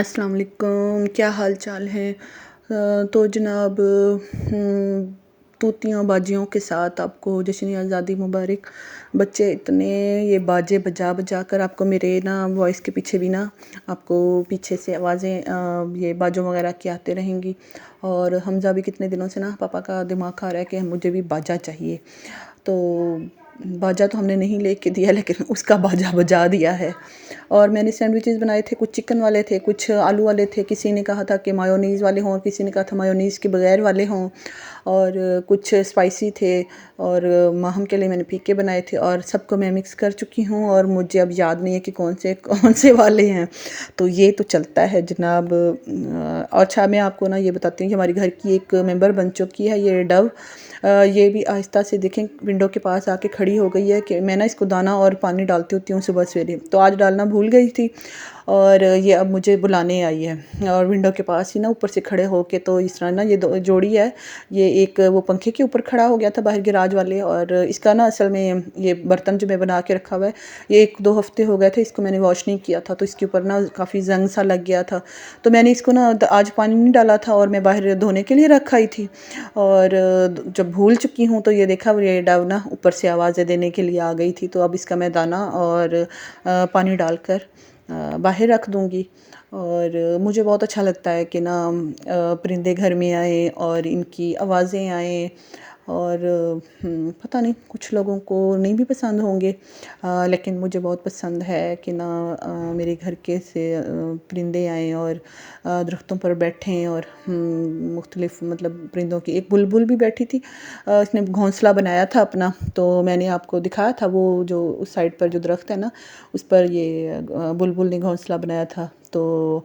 अस्सलाम वालेकुम, क्या हाल चाल है। तो जनाब, तूतियों बाजियों के साथ आपको जश्न आज़ादी मुबारक। बच्चे इतने ये बाजे बजा बजा कर आपको मेरे ना वॉइस के पीछे भी ना आपको पीछे से आवाज़ें ये बाजों वगैरह की आते रहेंगी। और हमजा भी कितने दिनों से ना पापा का दिमाग खा रहा है कि मुझे भी बाजा चाहिए। तो बाजा तो हमने नहीं लेके दिया, लेकिन उसका बाजा बजा दिया है। और मैंने सैंडविचेस बनाए थे, कुछ चिकन वाले थे, कुछ आलू वाले थे। किसी ने कहा था कि मायोनीज़ वाले हों, किसी ने कहा था मायोनीज़ के बगैर वाले हों, और कुछ स्पाइसी थे। और माहम के लिए मैंने फीके बनाए थे, और सबको मैं मिक्स कर चुकी हूँ। और मुझे अब याद नहीं है कि कौन से वाले हैं। तो ये तो चलता है जनाब। और अच्छा, मैं आपको ना ये बताती हूँ कि हमारी घर की एक मेंबर बन चुकी है ये डव। ये भी आहिस्ता से देखें विंडो के पास आके खड़ी हो गई है कि मैं ना इसको दाना और पानी डालती होती हूँ सुबह सवेरे। तो आज डालना भूल गई थी, और ये अब मुझे बुलाने आई है। और विंडो के पास ही ना ऊपर से खड़े होके, तो इस तरह ना ये जोड़ी है। ये एक वो पंखे के ऊपर खड़ा हो गया था बाहर गिराज वाले, और इसका ना असल में ये बर्तन जो मैं बना के रखा हुआ है, ये 1-2 हफ्ते हो गए थे इसको मैंने वॉश नहीं किया था। तो इसके ऊपर ना काफ़ी जंग सा लग गया था। तो मैंने इसको ना आज पानी नहीं डाला था, और मैं बाहर धोने के लिए रखा ही थी। और जब भूल चुकी हूँ तो ये देखा, ये डव ना ऊपर से आवाज़ें देने के लिए आ गई थी। तो अब इसका मैं दाना और पानी डालकर बाहर रख दूँगी। और मुझे बहुत अच्छा लगता है कि ना परिंदे घर में आएँ और इनकी आवाज़ें आएँ। और पता नहीं, कुछ लोगों को नहीं भी पसंद होंगे, लेकिन मुझे बहुत पसंद है कि ना मेरे घर के से परिंदे आएँ और दरख्तों पर बैठें। और मुख्तलिफ़ मतलब परिंदों की एक बुलबुल भी बैठी थी। इसने घोंसला बनाया था अपना। तो मैंने आपको दिखाया था वो जो उस साइड पर जो दरख्त है ना, उस पर ये बुलबुल ने घोंसला बनाया था। तो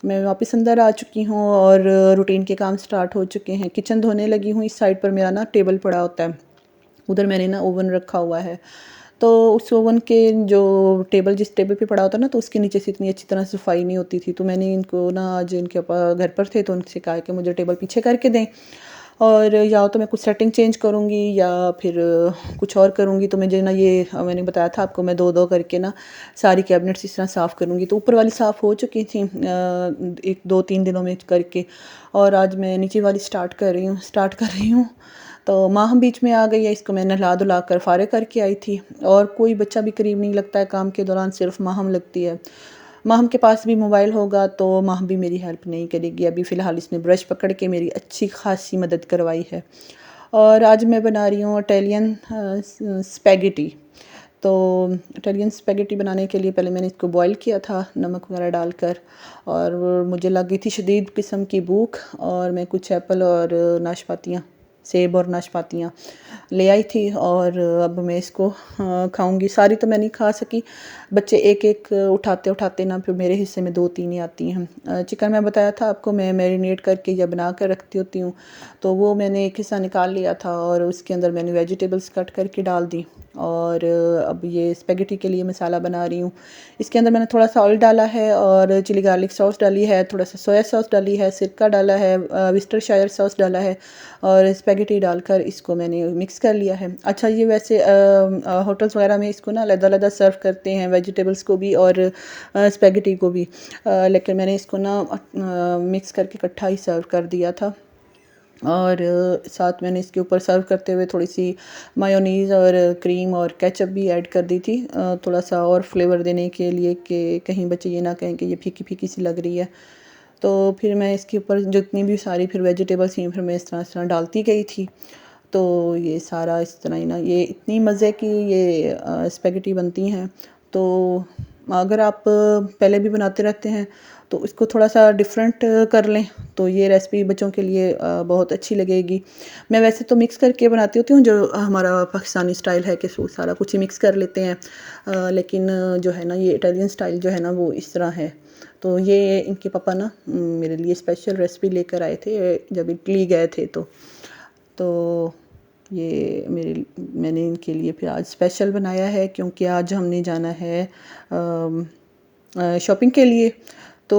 मैं वापस अंदर आ चुकी हूँ, और रूटीन के काम स्टार्ट हो चुके हैं। किचन धोने लगी हूँ। इस साइड पर मेरा ना टेबल पड़ा होता है, उधर मैंने ना ओवन रखा हुआ है। तो उस ओवन के जो टेबल जिस टेबल पे पड़ा होता है ना, तो उसके नीचे से इतनी अच्छी तरह सफाई नहीं होती थी। तो मैंने इनको ना आज इनके घर पर थे, तो उनसे कहा कि मुझे टेबल पीछे करके दें। और या तो मैं कुछ सेटिंग चेंज करूँगी, या फिर कुछ और करूँगी। तो मुझे ना ये मैंने बताया था आपको, मैं 2-2 करके ना सारी कैबिनेट्स इस तरह साफ़ करूँगी। तो ऊपर वाली साफ़ हो चुकी थी 1-2-3 दिनों में करके। और आज मैं नीचे वाली स्टार्ट कर रही हूँ। तो माँ हम बीच में आ गई है, इसको मैं नहला धुला कर फारिग करके आई थी। और कोई बच्चा भी करीब नहीं लगता है काम के दौरान, सिर्फ माँ हम लगती है। माहम के पास भी मोबाइल होगा तो माहम भी मेरी हेल्प नहीं करेगी। अभी फ़िलहाल इसने ब्रश पकड़ के मेरी अच्छी खासी मदद करवाई है। और आज मैं बना रही हूँ इटालियन स्पैगेटी। तो इटालियन स्पैगेटी बनाने के लिए पहले मैंने इसको बॉईल किया था नमक वगैरह डालकर। और मुझे लग गई थी शदीद किस्म की भूख, और मैं कुछ एप्पल और नाशपातियाँ, सेब और नाशपातियाँ ले आई थी। और अब मैं इसको खाऊंगी। सारी तो मैं नहीं खा सकी, बच्चे एक एक उठाते उठाते ना फिर मेरे हिस्से में 2-3 ही आती हैं। चिकन मैं बताया था आपको, मैं मैरिनेट करके या बना कर रखती होती हूँ। तो वो मैंने एक हिस्सा निकाल लिया था, और उसके अंदर मैंने वेजिटेबल्स कट करके डाल दी। और अब ये स्पेगेटी के लिए मसाला बना रही हूँ। इसके अंदर मैंने थोड़ा सा ऑयल डाला है, और चिली गार्लिक सॉस डाली है, थोड़ा सा सोया सॉस डाली है, सिरका डाला है, विस्टरशायर सॉस डाला है, और स्पेगेटी डालकर इसको मैंने मिक्स कर लिया है। अच्छा, ये वैसे होटल्स वगैरह में इसको ना अलग-अलग सर्व करते हैं, वेजिटेबल्स को भी और स्पेगेटी को भी। लेकिन मैंने इसको ना मिक्स करके इकट्ठा ही सर्व कर दिया था। और साथ मैंने इसके ऊपर सर्व करते हुए थोड़ी सी मायोनीज़ और क्रीम और केचप भी ऐड कर दी थी, थोड़ा सा और फ्लेवर देने के लिए कि कहीं बच्चे ये ना कहें कि ये फीकी फीकी सी लग रही है। तो फिर मैं इसके ऊपर जितनी भी सारी फिर वेजिटेबल्स थी, फिर मैं इस तरह डालती गई थी। तो ये सारा इस तरह ही ना, ये इतनी मज़े की ये स्पेगेटी बनती हैं। तो अगर आप पहले भी बनाते रहते हैं तो इसको थोड़ा सा डिफरेंट कर लें, तो ये रेसिपी बच्चों के लिए बहुत अच्छी लगेगी। मैं वैसे तो मिक्स करके बनाती होती हूँ, जो हमारा पाकिस्तानी स्टाइल है कि सारा कुछ ही मिक्स कर लेते हैं। लेकिन जो है ना, ये इटालियन स्टाइल जो है ना, वो इस तरह है। तो ये इनके पापा ना मेरे लिए स्पेशल रेसिपी लेकर आए थे जब इटली गए थे। तो ये मैंने इनके लिए फिर आज स्पेशल बनाया है, क्योंकि आज हमने जाना है शॉपिंग के लिए। तो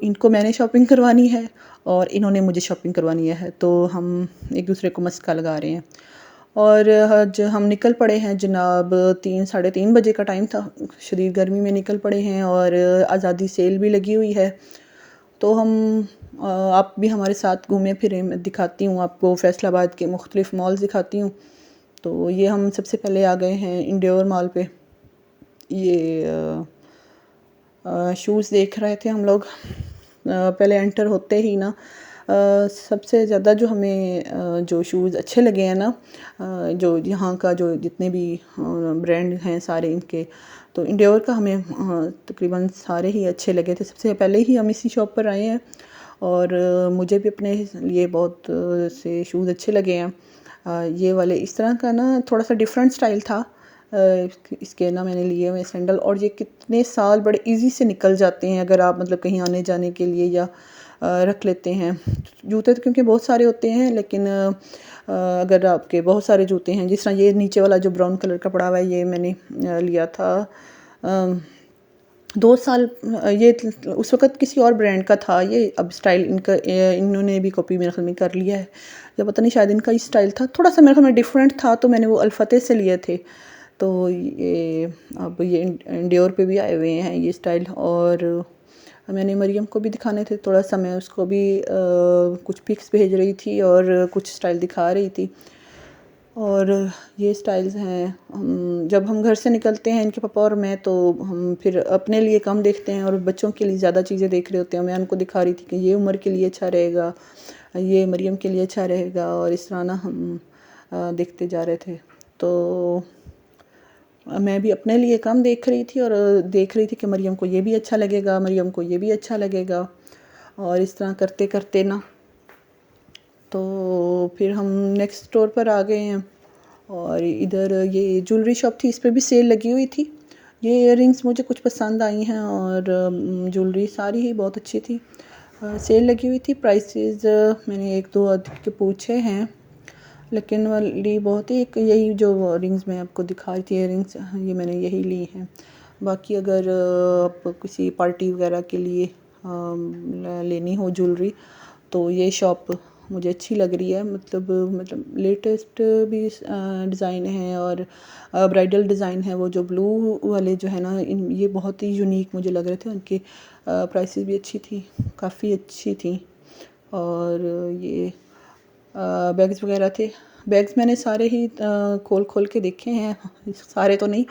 इनको मैंने शॉपिंग करवानी है, और इन्होंने मुझे शॉपिंग करवानी है। तो हम एक दूसरे को मस्का लगा रहे हैं। और आज हम निकल पड़े हैं जनाब, 3-3:30 बजे का टाइम था। शदीद गर्मी में निकल पड़े हैं, और आज़ादी सेल भी लगी हुई है। तो आप भी हमारे साथ घूमें फिरें, मैं दिखाती हूँ आपको फैसलाबाद के मुख्तलिफ़ मॉल्स दिखाती हूँ। तो ये हम सबसे पहले आ गए हैं इंडोर मॉल पे। ये शूज़ देख रहे थे हम लोग। पहले एंटर होते ही ना सबसे ज़्यादा जो हमें जो शूज़ अच्छे लगे हैं ना, जो यहाँ का जो जितने भी ब्रांड हैं सारे इनके, तो इंडियोर का हमें तकरीबन सारे ही अच्छे लगे थे। सबसे पहले ही हम इसी शॉप पर आए हैं और मुझे भी अपने लिए बहुत से शूज़ अच्छे लगे हैं। ये वाले इस तरह का ना थोड़ा सा डिफरेंट स्टाइल था। इसके ना मैंने लिए हुए सैंडल, और ये कितने साल बड़े इजी से निकल जाते हैं अगर आप मतलब कहीं आने जाने के लिए या रख लेते हैं। जूते तो क्योंकि बहुत सारे होते हैं, लेकिन अगर आपके बहुत सारे जूते हैं, जिस तरह ये नीचे वाला जो ब्राउन कलर का पड़ा हुआ है, ये मैंने लिया था 2 साल। ये उस वक़्त किसी और ब्रांड का था ये, अब स्टाइल इनका इन्होंने भी कॉपी मेरे ख़्याल में कर लिया है, या पता नहीं, शायद इनका ही स्टाइल था, थोड़ा सा मेरे ख़्याल में डिफरेंट था, तो मैंने वो अल्फ़तेह से लिए थे। तो ये अब ये इंडियोर पे भी आए हुए हैं ये स्टाइल, और मैंने मरियम को भी दिखाने थे थोड़ा सा, मैं उसको भी कुछ पिक्स भेज रही थी और कुछ स्टाइल दिखा रही थी। और ये स्टाइल्स हैं, जब हम घर से निकलते हैं इनके पापा और मैं, तो हम फिर अपने लिए कम देखते हैं और बच्चों के लिए ज़्यादा चीज़ें देख रहे होते हैं। मैं उनको दिखा रही थी कि ये उम्र के लिए अच्छा रहेगा, ये मरियम के लिए अच्छा रहेगा, और इस तरह ना हम देखते जा रहे थे। तो मैं भी अपने लिए कम देख रही थी और देख रही थी कि मरियम को ये भी अच्छा लगेगा, मरियम को ये भी अच्छा लगेगा, और इस तरह करते करते ना तो फिर हम नेक्स्ट स्टोर पर आ गए हैं। और इधर ये ज्वेलरी शॉप थी, इस पर भी सेल लगी हुई थी। ये इयररिंग्स मुझे कुछ पसंद आई हैं, और ज्वेलरी सारी ही बहुत अच्छी थी। सेल लगी हुई थी। प्राइसेस मैंने 1-2 के पूछे हैं, लेकिन वाली बहुत ही यही जो रिंग्स मैं आपको दिखा रही थी, इयररिंग्स, ये मैंने यही ली हैं। बाकी अगर आप किसी पार्टी वगैरह के लिए लेनी हो ज्वेलरी, तो ये शॉप मुझे अच्छी लग रही है। मतलब लेटेस्ट भी डिज़ाइन है, और ब्राइडल डिज़ाइन है। वो जो ब्लू वाले जो है ना, ये बहुत ही यूनिक मुझे लग रहे थे। उनकी प्राइसेस भी अच्छी थी, काफ़ी अच्छी थी। और ये बैग्स वगैरह थे। बैग्स मैंने सारे ही खोल खोल के देखे हैं, सारे तो नहीं,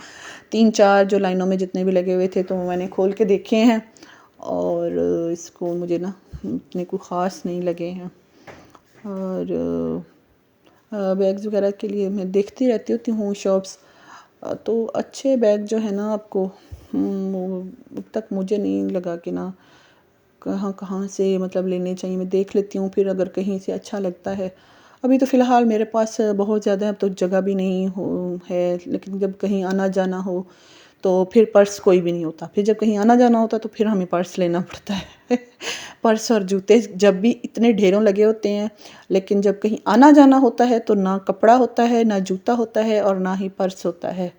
3-4 जो लाइनों में जितने भी लगे हुए थे, तो मैंने खोल के देखे हैं, और इसको मुझे ना इतने कोई ख़ास नहीं लगे हैं। और बैग्स वगैरह के लिए मैं देखती रहती होती हूँ शॉप्स, तो अच्छे बैग जो है ना आपको अब तक मुझे नहीं लगा कि ना कहाँ कहाँ से मतलब लेने चाहिए। मैं देख लेती हूँ, फिर अगर कहीं से अच्छा लगता है। अभी तो फ़िलहाल मेरे पास बहुत ज़्यादा अब तो जगह भी नहीं है, लेकिन जब कहीं आना जाना हो तो फिर पर्स कोई भी नहीं होता। फिर जब कहीं आना जाना होता तो फिर हमें पर्स लेना पड़ता है। पर्स और जूते जब भी इतने ढेरों लगे होते हैं, लेकिन जब कहीं आना जाना होता है तो ना कपड़ा होता है, ना जूता होता है, और ना ही पर्स होता है।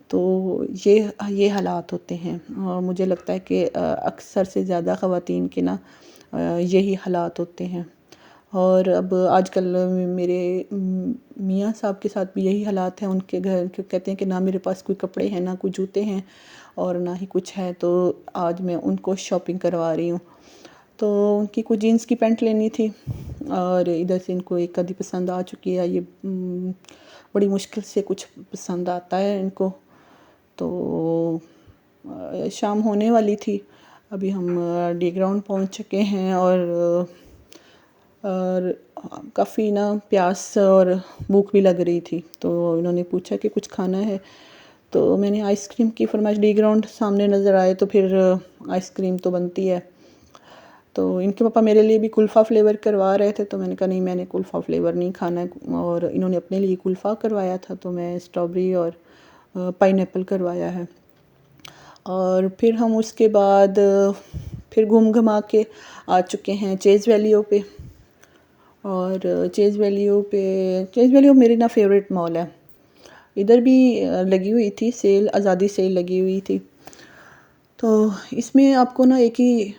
तो ये हालात होते हैं, और मुझे लगता है कि अक्सर से ज़्यादा ख़वातीन के ना यही हालात होते हैं। और अब आजकल मेरे मियाँ साहब के साथ भी यही हालात हैं। उनके घर कहते हैं कि ना मेरे पास कोई कपड़े हैं, ना कोई जूते हैं, और ना ही कुछ है। तो आज मैं उनको शॉपिंग करवा रही हूँ। तो उनकी कोई जीन्स की पैंट लेनी थी, और इधर से इनको एक आधी पसंद आ चुकी है। ये बड़ी मुश्किल से कुछ पसंद आता है इनको। तो शाम होने वाली थी, अभी हम डी ग्राउंड पहुँच चुके हैं, और काफ़ी ना प्यास और भूख भी लग रही थी। तो इन्होंने पूछा कि कुछ खाना है, तो मैंने आइसक्रीम की फरमाइश, डी ग्राउंड सामने नज़र आए तो फिर आइसक्रीम तो बनती है। तो इनके पापा मेरे लिए भी कुल्फ़ा फ्लेवर करवा रहे थे, तो मैंने कहा नहीं, मैंने कुल्फ़ा फ्लेवर नहीं खाना है। और इन्होंने अपने लिए कुल्फ़ा करवाया था, तो मैं स्ट्रॉबेरी और पाइनएप्पल करवाया है। और फिर हम उसके बाद फिर घूम घमा के आ चुके हैं चेज़ वैल्यू पे। और चेज़ वैल्यू मेरी ना फेवरेट मॉल है। इधर भी लगी हुई थी सेल, आज़ादी सेल लगी हुई थी। तो इसमें आपको ना एक ही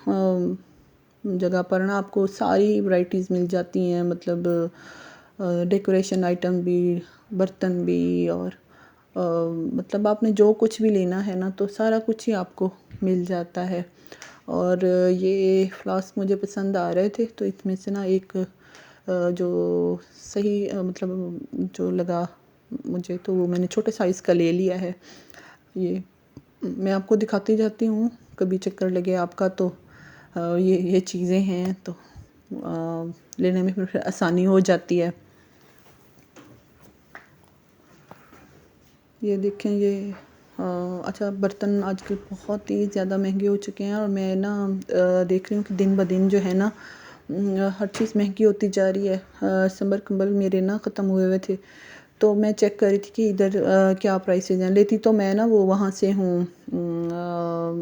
जगह पर ना आपको सारी वैराइटीज़ मिल जाती हैं, मतलब डेकोरेशन आइटम भी, बर्तन भी, और मतलब आपने जो कुछ भी लेना है ना, तो सारा कुछ ही आपको मिल जाता है। और ये फ्लास्क मुझे पसंद आ रहे थे, तो इसमें से ना एक जो सही मतलब जो लगा मुझे, तो वो मैंने छोटे साइज़ का ले लिया है। ये मैं आपको दिखाती जाती हूँ, कभी चक्कर लगे आपका तो ये चीज़ें हैं तो लेने में फिर आसानी हो जाती है। ये देखें, ये अच्छा, बर्तन आजकल बहुत ही ज़्यादा महंगे हो चुके हैं और मैं ना देख रही हूँ कि दिन ब दिन जो है ना हर चीज़ महंगी होती जा रही है। समर कंबल मेरे ना ख़त्म हुए हुए थे, तो मैं चेक कर रही थी कि इधर क्या प्राइसेज हैं। लेती तो मैं ना वो वहाँ से हूँ,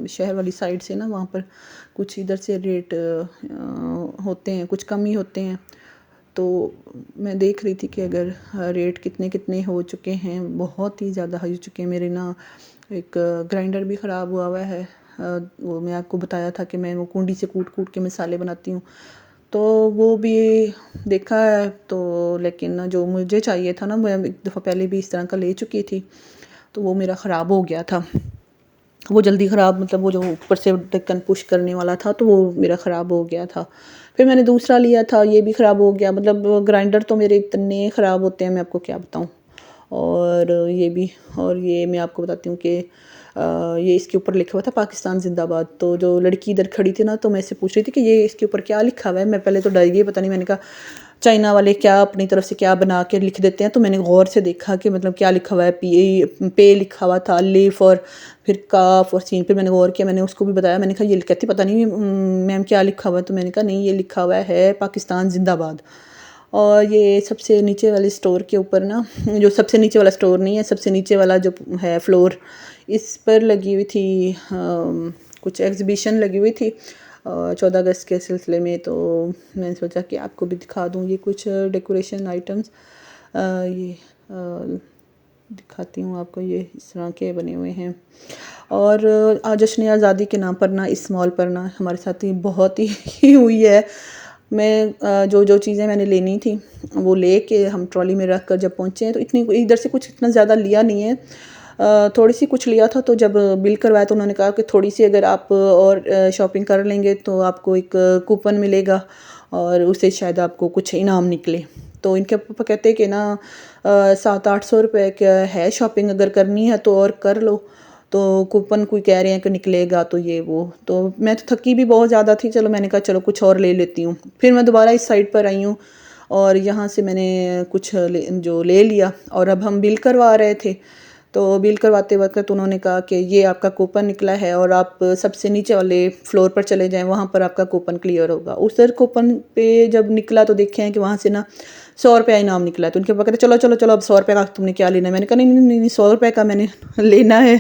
शहर वाली साइड से ना, वहाँ पर कुछ इधर से रेट होते हैं, कुछ कम ही होते हैं। तो मैं देख रही थी कि अगर रेट कितने कितने हो चुके हैं, बहुत ही ज़्यादा हो चुके हैं। मेरे ना एक ग्राइंडर भी ख़राब हुआ है। वो मैं आपको बताया था कि मैं वो कुंडी से कूट कूट के मसाले बनाती हूँ, तो वो भी देखा है। तो लेकिन जो मुझे चाहिए था ना, मैं एक दफ़ा पहले भी इस तरह का ले चुकी थी, तो वो मेरा ख़राब हो गया था। वो जल्दी ख़राब, मतलब वो जो ऊपर से ढक्कन पुश करने वाला था, तो वो मेरा ख़राब हो गया था। फिर मैंने दूसरा लिया था, ये भी ख़राब हो गया। मतलब ग्राइंडर तो मेरे इतने ख़राब होते हैं, मैं आपको क्या बताऊँ। और ये भी, और ये मैं आपको बताती हूँ कि ये इसके ऊपर लिखा हुआ था पाकिस्तान जिंदाबाद। तो जो लड़की इधर खड़ी थी ना, तो मैं इससे पूछ रही थी कि ये इसके ऊपर क्या लिखा हुआ है। मैं पहले तो डर गई, पता नहीं, मैंने कहा चाइना वाले क्या अपनी तरफ से क्या बना के लिख देते हैं। तो मैंने गौर से देखा कि मतलब क्या लिखा हुआ है। पे लिखा हुआ था, लिफ और फिर काफ और सीन। फिर मैंने गौर किया, मैंने उसको भी बताया। मैंने कहा ये कहती पता नहीं मैम क्या लिखा हुआ है। तो मैंने कहा नहीं, ये लिखा हुआ है पाकिस्तान जिंदाबाद। और ये सबसे नीचे वाले स्टोर के ऊपर ना, जो सबसे नीचे वाला स्टोर नहीं है, सबसे नीचे वाला जो है फ्लोर, इस पर लगी हुई थी कुछ एग्जीबिशन लगी हुई थी 14 अगस्त के सिलसिले में। तो मैंने सोचा कि आपको भी दिखा दूँ ये कुछ डेकोरेशन आइटम्स। ये दिखाती हूँ आपको, ये इस तरह के बने हुए हैं। और आज जश्न आज़ादी के नाम पर ना इस मॉल पर ना हमारे साथ ही बहुत ही हुई है। मैं जो जो चीज़ें मैंने लेनी थी वो ले के हम ट्रॉली में रख कर जब पहुँचे हैं, तो इतनी इधर से कुछ इतना ज़्यादा लिया नहीं है, थोड़ी सी कुछ लिया था। तो जब बिल करवाया तो उन्होंने कहा कि थोड़ी सी अगर आप और शॉपिंग कर लेंगे तो आपको एक कूपन मिलेगा और उससे शायद आपको कुछ इनाम निकले। तो इनके पापा कहते हैं कि ना 700-800 रुपये का है, शॉपिंग अगर करनी है तो और कर लो। तो कूपन कोई कह रहे हैं कि निकलेगा, तो ये वो। तो मैं तो थकी भी बहुत ज़्यादा थी, चलो मैंने कहा चलो कुछ और ले लेती हूँ। फिर मैं दोबारा इस साइड पर आई हूँ और यहाँ से मैंने कुछ जो ले लिया। और अब हम बिल करवा रहे थे, तो बिल करवाते वक्त उन्होंने कहा कि ये आपका कूपन निकला है और आप सबसे नीचे वाले फ्लोर पर चले जाएं, वहाँ पर आपका कूपन क्लियर होगा। उस कूपन पे जब निकला तो देखे हैं कि वहाँ से ना 100 रुपया इनाम निकला है। तो उनके पापा कहते चलो चलो चलो, अब 100 रुपये का तुमने क्या लेना है। मैंने कहा नहीं नहीं नहीं, 100 रुपये का मैंने लेना है।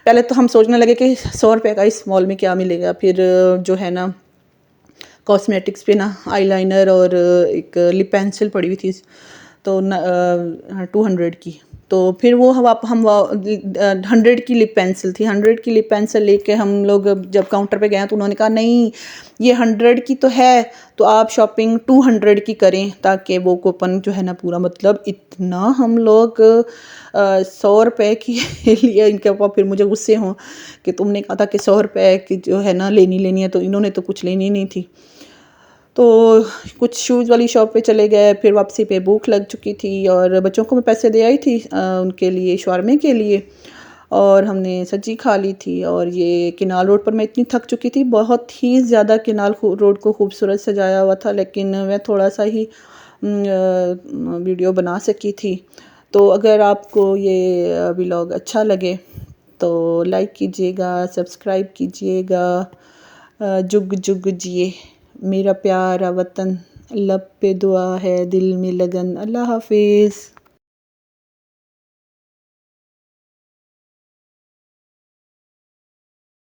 पहले तो हम सोचने लगे कि 100 रुपये का इस मॉल में क्या मिलेगा। फिर जो है ना कॉस्मेटिक्स पे ना आईलाइनर और एक लिप पेंसिल पड़ी हुई थी, तो 200 की। तो फिर वो हम 100 की लिप पेंसिल थी। 100 की लिप पेंसिल लेके हम लोग जब काउंटर पे गए तो उन्होंने कहा नहीं, ये 100 की तो है, तो आप शॉपिंग 200 की करें ताकि वो कूपन जो है ना पूरा। मतलब इतना हम लोग 100 रुपये के लिए, इनके पापा फिर मुझे गुस्से हों कि तुमने कहा था कि 100 रुपये की जो है ना लेनी है, तो इन्होंने तो कुछ लेनी नहीं थी। तो कुछ शूज़ वाली शॉप पे चले गए। फिर वापसी पे भूख लग चुकी थी और बच्चों को मैं पैसे दे आई थी उनके लिए शवारमे के लिए, और हमने सब्जी खा ली थी। और ये किनाल रोड पर मैं इतनी थक चुकी थी, बहुत ही ज़्यादा किनाल रोड को खूबसूरत सजाया हुआ था, लेकिन मैं थोड़ा सा ही वीडियो बना सकी थी। तो अगर आपको ये व्लॉग अच्छा लगे तो लाइक कीजिएगा, सब्सक्राइब कीजिएगा। जुग जुग जिए मेरा प्यारा वतन, लब पे दुआ है दिल में लगन। अल्लाह हाफिज़।